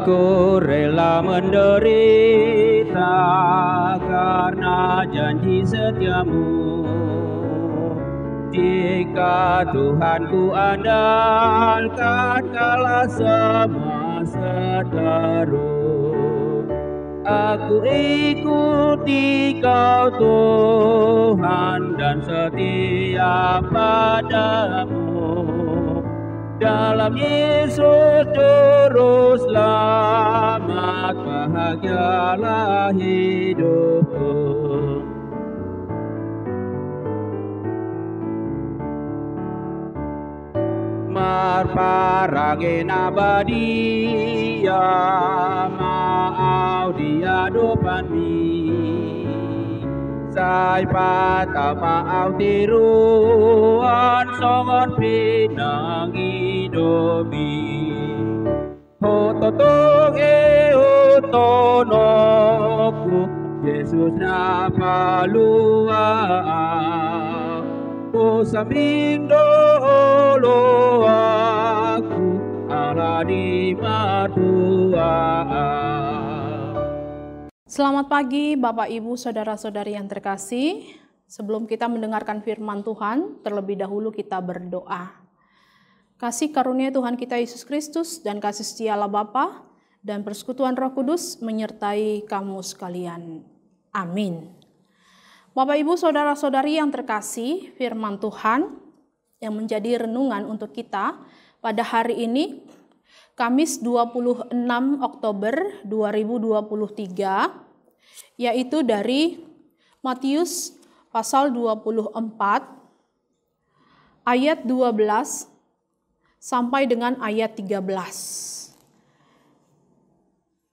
Aku rela menderita karena janji setiamu. Jika Tuhan ku andalkan kala semua seteru, aku ikuti Kau Tuhan dan setia padamu. Dalam Yesus Juru Selamat, bahagialah hidupku. Marparagin abadia maau dia dopani. Sai pata maau tiruan songon pinang idomi. Hototong utonoku Yesus na palua. O samindo lo aku ala di matua. Selamat pagi Bapak Ibu Saudara-saudari yang terkasih. Sebelum kita mendengarkan firman Tuhan, terlebih dahulu kita berdoa. Kasih karunia Tuhan kita Yesus Kristus dan kasih setia Allah Bapa dan persekutuan Roh Kudus menyertai kamu sekalian. Amin. Bapak Ibu Saudara-saudari yang terkasih, firman Tuhan yang menjadi renungan untuk kita pada hari ini, Kamis 26 Oktober 2023, yaitu dari Matius pasal 24 ayat 12 sampai dengan ayat 13.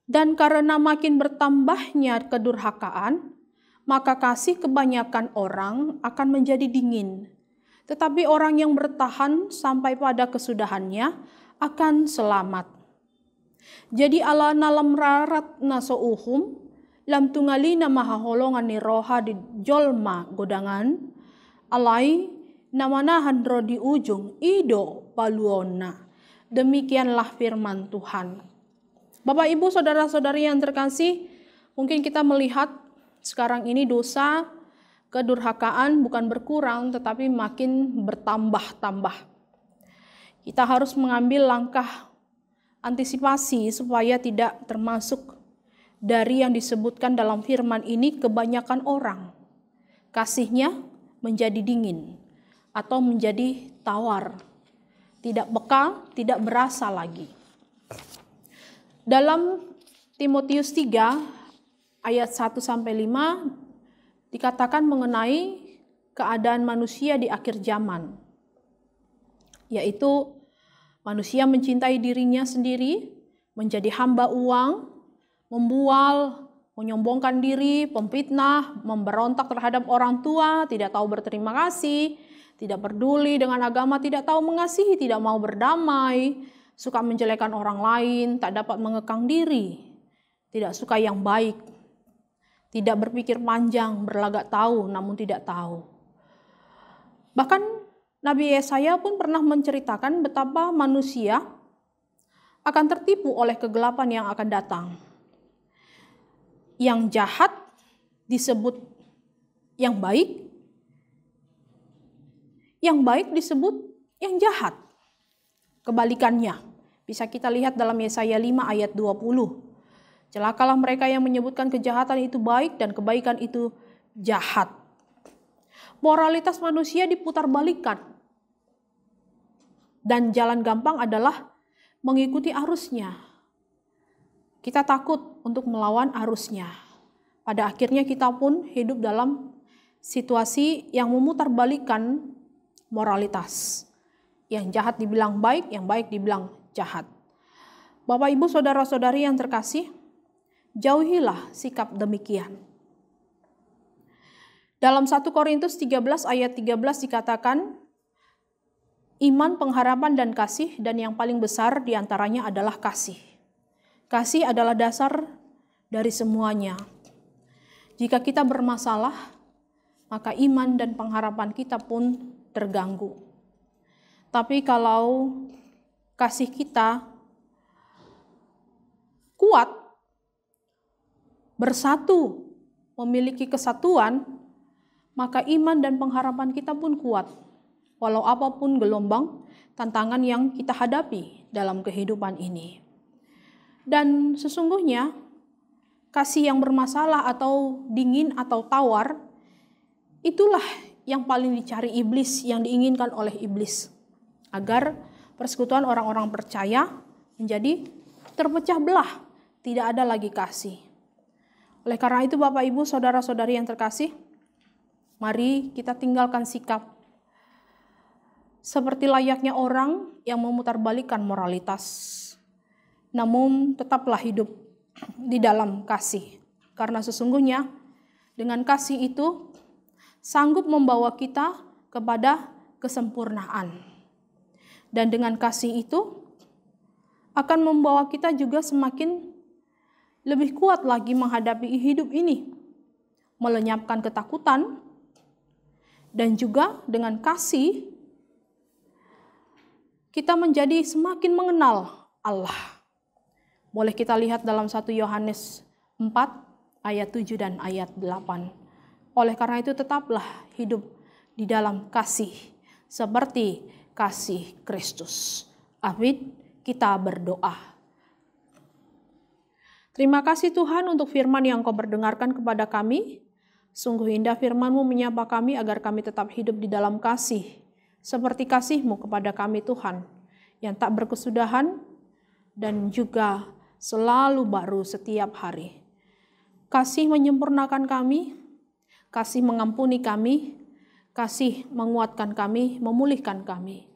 Dan karena makin bertambahnya kedurhakaan, maka kasih kebanyakan orang akan menjadi dingin. Tetapi orang yang bertahan sampai pada kesudahannya akan selamat. Jadi ala nalam rarat nasouhum, lam tungalina mahaholongan ni roha di jolma godangan, alai namanahan ro di ujung ido paluona. Demikianlah firman Tuhan. Bapak Ibu Saudara-saudari yang terkasih, mungkin kita melihat sekarang ini dosa kedurhakaan bukan berkurang tetapi makin bertambah-tambah. Kita harus mengambil langkah antisipasi supaya tidak termasuk dari yang disebutkan dalam firman ini kebanyakan orang. Kasihnya menjadi dingin atau menjadi tawar. Tidak bekal, tidak berasa lagi. Dalam Timotius 3 ayat 1-5 dikatakan mengenai keadaan manusia di akhir zaman, yaitu manusia mencintai dirinya sendiri, menjadi hamba uang, membual, menyombongkan diri, pemfitnah, memberontak terhadap orang tua, tidak tahu berterima kasih, tidak peduli dengan agama, tidak tahu mengasihi, tidak mau berdamai, suka menjelekan orang lain, tak dapat mengekang diri, tidak suka yang baik, tidak berpikir panjang, berlagak tahu namun tidak tahu. Bahkan Nabi Yesaya pun pernah menceritakan betapa manusia akan tertipu oleh kegelapan yang akan datang. Yang jahat disebut yang baik disebut yang jahat. Kebalikannya, bisa kita lihat dalam Yesaya 5 ayat 20. Celakalah mereka yang menyebutkan kejahatan itu baik dan kebaikan itu jahat. Moralitas manusia diputarbalikkan. Dan jalan gampang adalah mengikuti arusnya. Kita takut untuk melawan arusnya. Pada akhirnya kita pun hidup dalam situasi yang memutarbalikkan moralitas. Yang jahat dibilang baik, yang baik dibilang jahat. Bapak Ibu Saudara-saudari yang terkasih, jauhilah sikap demikian. Dalam 1 Korintus 13 ayat 13 dikatakan, iman, pengharapan, dan kasih, dan yang paling besar diantaranya adalah kasih. Kasih adalah dasar dari semuanya. Jika kita bermasalah, maka iman dan pengharapan kita pun terganggu. Tapi kalau kasih kita kuat, bersatu, memiliki kesatuan, maka iman dan pengharapan kita pun kuat. Walau apapun gelombang tantangan yang kita hadapi dalam kehidupan ini. Dan sesungguhnya kasih yang bermasalah atau dingin atau tawar, itulah yang paling dicari iblis, yang diinginkan oleh iblis. Agar persekutuan orang-orang percaya menjadi terpecah belah, tidak ada lagi kasih. Oleh karena itu Bapak Ibu, saudara-saudari yang terkasih, mari kita tinggalkan sikap seperti layaknya orang yang memutarbalikkan moralitas. Namun tetaplah hidup di dalam kasih. Karena sesungguhnya dengan kasih itu sanggup membawa kita kepada kesempurnaan. Dan dengan kasih itu akan membawa kita juga semakin lebih kuat lagi menghadapi hidup ini. Melenyapkan ketakutan. Dan juga dengan kasih kita menjadi semakin mengenal Allah. Boleh kita lihat dalam 1 Yohanes 4 ayat 7 dan ayat 8. Oleh karena itu tetaplah hidup di dalam kasih seperti kasih Kristus. Amin. Kita berdoa. Terima kasih Tuhan untuk firman yang Kau berdengarkan kepada kami. Sungguh indah firman-Mu menyapa kami agar kami tetap hidup di dalam kasih. Seperti kasih-Mu kepada kami Tuhan, yang tak berkesudahan dan juga selalu baru setiap hari. Kasih menyempurnakan kami, kasih mengampuni kami, kasih menguatkan kami, memulihkan kami.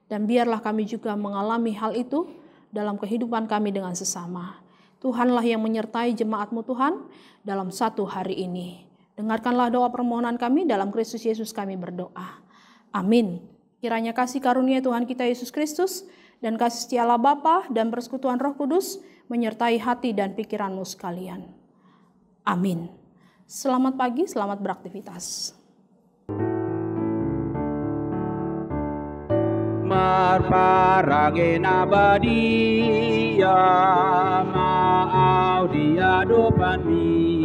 Dan biarlah kami juga mengalami hal itu dalam kehidupan kami dengan sesama. Tuhanlah yang menyertai jemaat-Mu Tuhan dalam satu hari ini. Dengarkanlah doa permohonan kami, dalam Kristus Yesus kami berdoa. Amin. Kiranya kasih karunia Tuhan kita Yesus Kristus dan kasih setia Allah Bapa dan persekutuan Roh Kudus menyertai hati dan pikiranmu sekalian. Amin. Selamat pagi, selamat beraktivitas. Marparagin abadia maau dia dopan mi.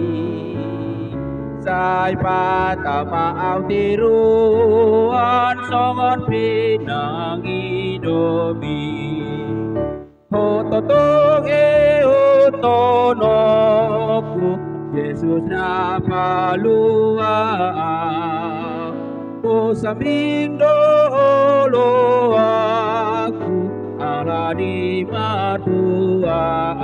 Sai pata maau tiruan songon pinang idomi. Hototong utonoku Yesus na palua. O samindo lo aku ala di matua.